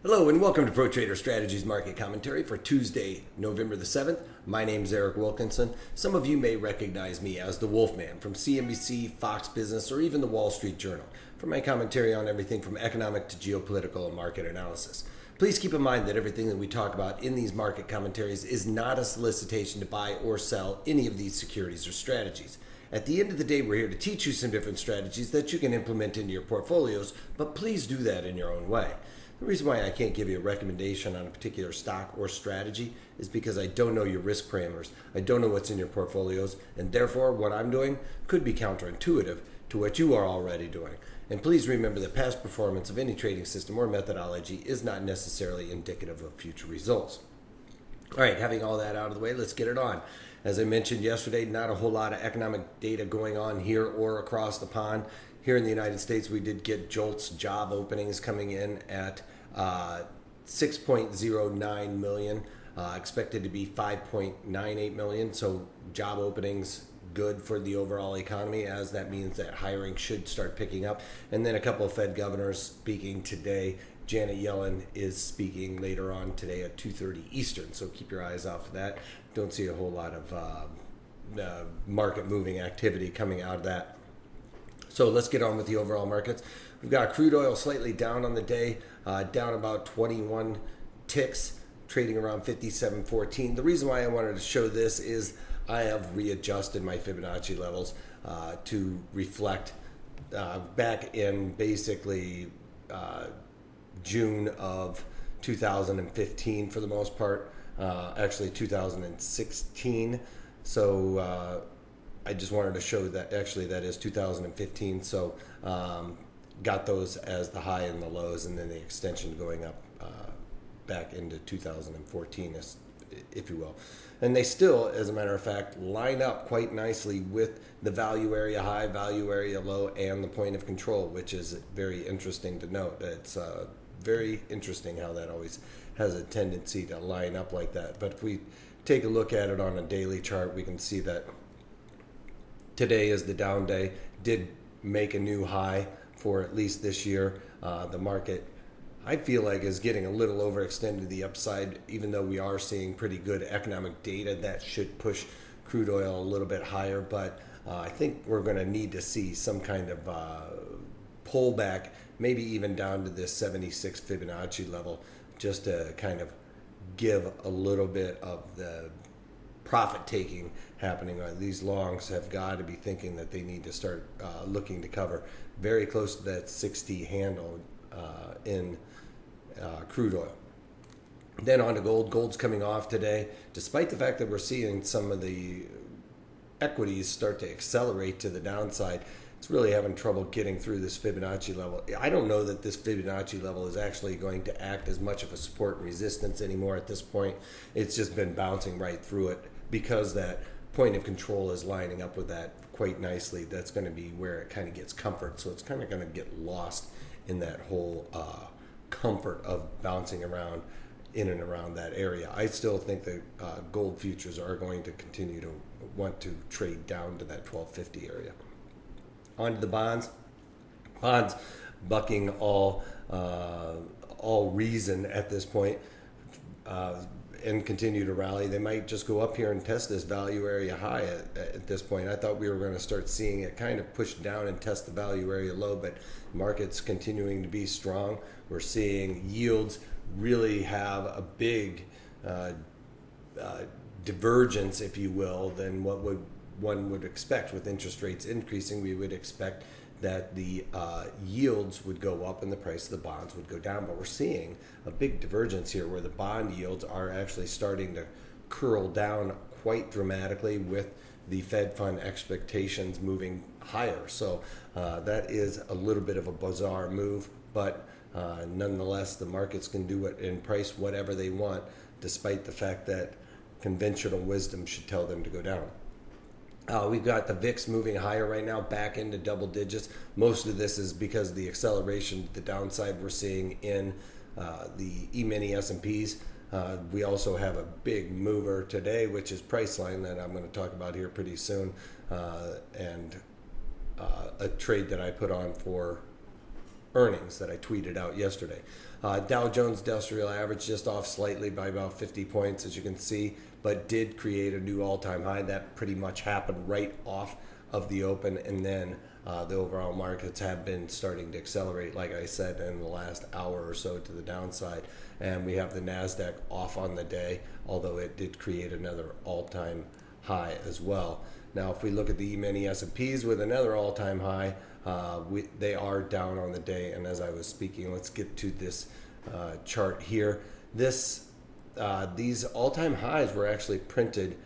Hello and welcome to Pro Trader Strategies Market Commentary for Tuesday, November the 7th. My name is Eric Wilkinson. Some of you may recognize me as the Wolfman from CNBC, Fox Business, or even the Wall Street Journal for my commentary on everything from economic to geopolitical and market analysis. Please keep in mind that everything that we talk about in these market commentaries is not a solicitation to buy or sell any of these securities or strategies. At the end of the day, we're here to teach you some different strategies that you can implement into your portfolios, but please do that in your own way. The reason why I can't give you a recommendation on a particular stock or strategy is because I don't know your risk parameters. I don't know what's in your portfolios, and therefore what I'm doing could be counterintuitive to what you are already doing. And please remember that past performance of any trading system or methodology is not necessarily indicative of future results. All right, having all that out of the way, let's get it on. As I mentioned yesterday, not a whole lot of economic data going on here or across the pond. Here in the United States, we did get JOLTS job openings coming in at 6.09 million, expected to be 5.98 million. So job openings good for the overall economy, as that means that hiring should start picking up. And then a couple of Fed governors speaking today. Janet Yellen is speaking later on today at 2:30 Eastern, so keep your eyes out for that. Don't see a whole lot of market moving activity coming out of that. So let's get on with the overall markets. We've got crude oil slightly down on the day, down about 21 ticks, trading around 57.14. The reason why I wanted to show this is I have readjusted my Fibonacci levels to reflect back in basically June of 2015 for the most part, actually 2016. So I just wanted to show that actually that is 2015. So got those as the high and the lows, and then the extension going up back into 2014, if you will. And they still, as a matter of fact, line up quite nicely with the value area high, value area low, and the point of control, which is very interesting to note. It's very interesting how that always has a tendency to line up like that. But if we take a look at it on a daily chart, we can see that today is the down day, did make a new high for at least this year. The market, I feel like, is getting a little overextended to the upside, even though we are seeing pretty good economic data that should push crude oil a little bit higher. But I think we're going to need to see some kind of pullback, maybe even down to this 76 Fibonacci level, just to kind of give a little bit of the profit taking happening. These longs have got to be thinking that they need to start looking to cover very close to that 60 handle in crude oil. Then on to gold. Gold's coming off today, despite the fact that we're seeing some of the equities start to accelerate to the downside. It's really having trouble getting through this Fibonacci level. I don't know that this Fibonacci level is actually going to act as much of a support and resistance anymore at this point. It's just been bouncing right through it because that point of control is lining up with that quite nicely. That's going to be where it kind of gets comfort. So it's kind of going to get lost in that whole comfort of bouncing around in and around that area. I still think that gold futures are going to continue to want to trade down to that 1250 area. On to the bonds. Bonds bucking all reason at this point and continue to rally. They might just go up here and test this value area high at this point. I thought we were going to start seeing it kind of push down and test the value area low, but market's continuing to be strong. We're seeing yields really have a big divergence, if you will, than what one would expect. With interest rates increasing, we would expect that the yields would go up and the price of the bonds would go down. But we're seeing a big divergence here where the bond yields are actually starting to curl down quite dramatically with the Fed fund expectations moving higher. So that is a little bit of a bizarre move, but nonetheless, the markets can do it and price whatever they want, despite the fact that conventional wisdom should tell them to go down. We've got the VIX moving higher right now, back into double digits. Most of this is because of the acceleration, the downside we're seeing in the E-mini S&Ps. We also have a big mover today, which is Priceline, that I'm going to talk about here pretty soon, and a trade that I put on for earnings that I tweeted out yesterday. Dow Jones Industrial Average just off slightly by about 50 points, as you can see, but did create a new all-time high. That pretty much happened right off of the open, and then the overall markets have been starting to accelerate, like I said, in the last hour or so to the downside. And we have the NASDAQ off on the day, although it did create another all-time high as well. Now, if we look at the E-mini S&Ps with another all-time high, they are down on the day. And as I was speaking, let's get to this chart here. These all-time highs were actually printed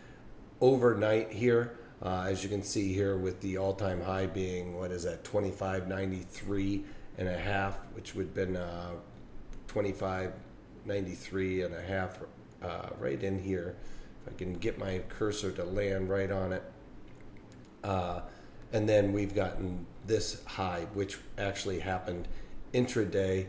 overnight here. As you can see here, with the all-time high being, what is that, 2593 and a half, which would have been 2593 and a half right in here. If I can get my cursor to land right on it. And then we've gotten this high, which actually happened intraday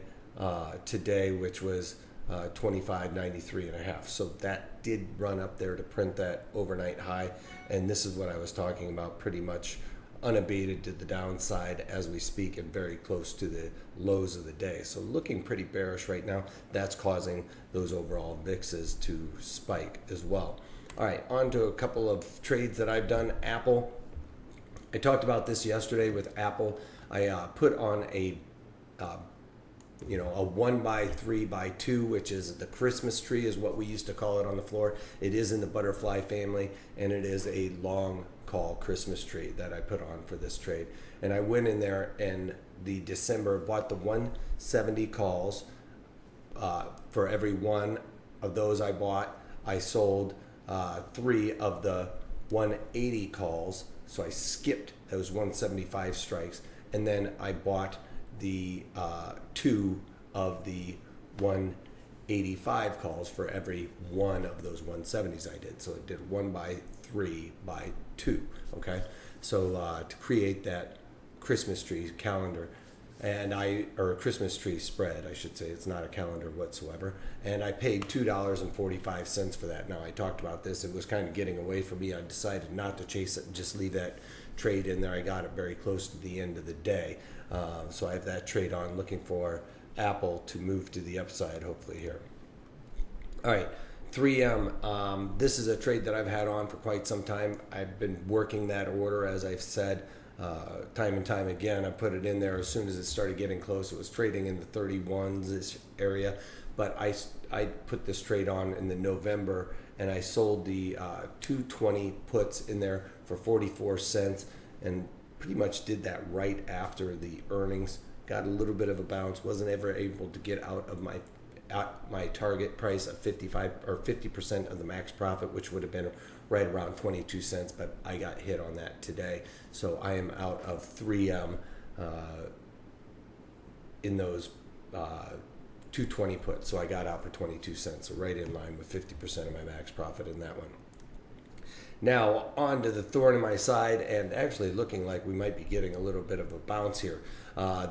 today, which was 2593 and a half. So that did run up there to print that overnight high. And this is what I was talking about, pretty much unabated to the downside as we speak and very close to the lows of the day. So looking pretty bearish right now. That's causing those overall VIXs to spike as well. All right, on to a couple of trades that I've done. Apple. I talked about this yesterday with Apple. I put on a 1x3x2, which is the Christmas tree, is what we used to call it on the floor. It is in the butterfly family, and it is a long call Christmas tree that I put on for this trade. And I went in there in the December, bought the 170 calls. For every one of those I bought, I sold 3 of the 180 calls. So I skipped those 175 strikes, and then I bought the 2 of the 185 calls for every one of those 170s I did. So it did 1x3x2. Okay, so to create that Christmas tree calendar, or a Christmas tree spread, I should say. It's not a calendar whatsoever. And I paid $2.45 for that. Now, I talked about this. It was kind of getting away from me. I decided not to chase it and just leave that trade in there. I got it very close to the end of the day. So I have that trade on, looking for Apple to move to the upside, hopefully here. All right, 3M. This is a trade that I've had on for quite some time. I've been working that order, as I've said. Time and time again. I put it in there as soon as it started getting close. It was trading in the 31s area, but I put this trade on in the November, and I sold the 220 puts in there for 44 cents, and pretty much did that right after the earnings. Got a little bit of a bounce. Wasn't ever able to get out of my target price of 55 or 50% of the max profit, which would have been right around 22 cents, but I got hit on that today. So I am out of 3M in those 220 puts. So I got out for 22 cents, so right in line with 50% of my max profit in that one. Now on to the thorn in my side, and actually looking like we might be getting a little bit of a bounce here.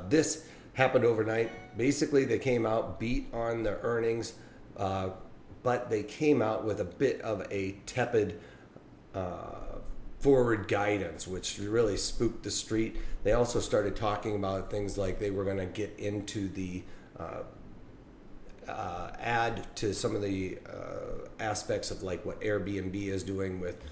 This happened overnight. Basically, they came out, beat on the earnings, but they came out with a bit of a tepid forward guidance, which really spooked the street. They also started talking about things like they were going to get into the add to some of the aspects of like what Airbnb is doing with,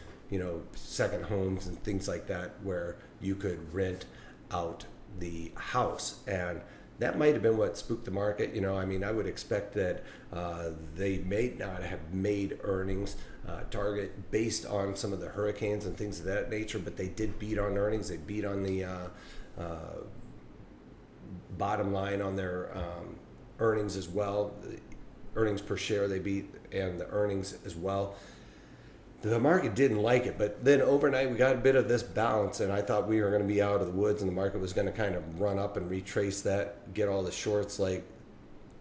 second homes and things like that, where you could rent out the house. And that might have been what spooked the market. I would expect that they may not have made earnings target based on some of the hurricanes and things of that nature, but they did beat on earnings. They beat on the bottom line on their earnings as well. The earnings per share they beat, and the earnings as well. The market didn't like it, but then overnight we got a bit of this bounce, and I thought we were going to be out of the woods and the market was going to kind of run up and retrace that, get all the shorts like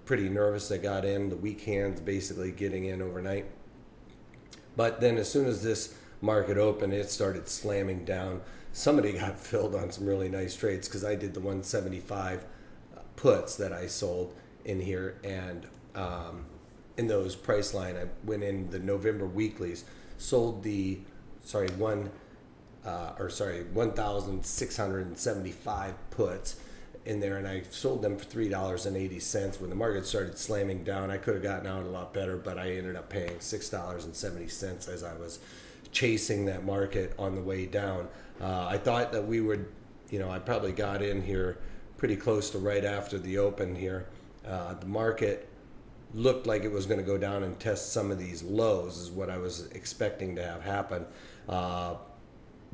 pretty nervous that got in, the weak hands basically getting in overnight. But then as soon as this market opened, it started slamming down. Somebody got filled on some really nice trades, because I did the 175 puts that I sold in here, and in those price line, I went in the November weeklies, sold the 1,675 puts, in there, and I sold them for $3.80. When the market started slamming down, I could have gotten out a lot better, but I ended up paying $6.70 as I was chasing that market on the way down. I thought that we would, I probably got in here pretty close to right after the open here. The market looked like it was going to go down and test some of these lows, is what I was expecting to have happen.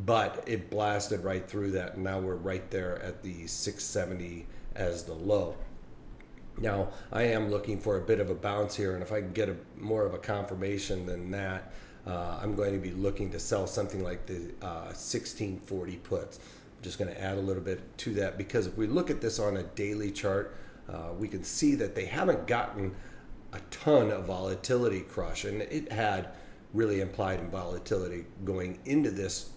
But it blasted right through that, and now we're right there at the 670 as the low. Now, I am looking for a bit of a bounce here, and if I can get more of a confirmation than that, I'm going to be looking to sell something like the 1640 puts. I'm just going to add a little bit to that, because if we look at this on a daily chart, we can see that they haven't gotten a ton of volatility crush, and it had really implied volatility going into this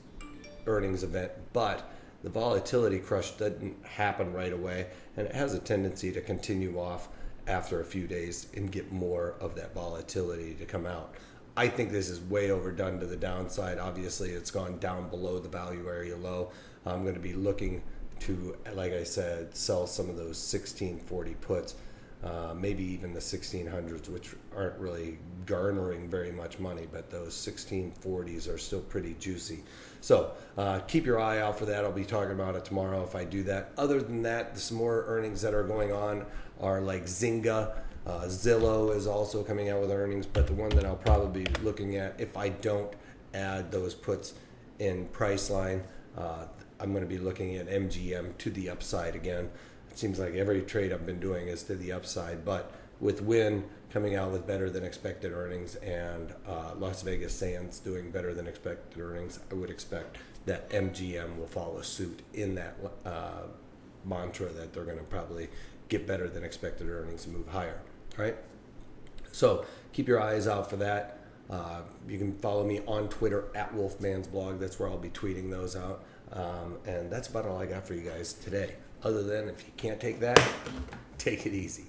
earnings event, but the volatility crush didn't happen right away, and it has a tendency to continue off after a few days and get more of that volatility to come out. I think this is way overdone to the downside. Obviously, it's gone down below the value area low. I'm going to be looking to, like I said, sell some of those 1640 puts, maybe even the 1600s, which aren't really garnering very much money, but those 1640s are still pretty juicy. So keep your eye out for that. I'll be talking about it tomorrow if I do that. Other than that, some more earnings that are going on are like Zynga. Zillow is also coming out with earnings, but the one that I'll probably be looking at, if I don't add those puts in Priceline, I'm going to be looking at MGM to the upside again. It seems like every trade I've been doing is to the upside, but with Wynn coming out with better than expected earnings and Las Vegas Sands doing better than expected earnings, I would expect that MGM will follow suit in that mantra that they're going to probably get better than expected earnings and move higher. All right. So keep your eyes out for that. You can follow me on Twitter at Wolfman's blog. That's where I'll be tweeting those out. And that's about all I got for you guys today. Other than, if you can't take that, take it easy.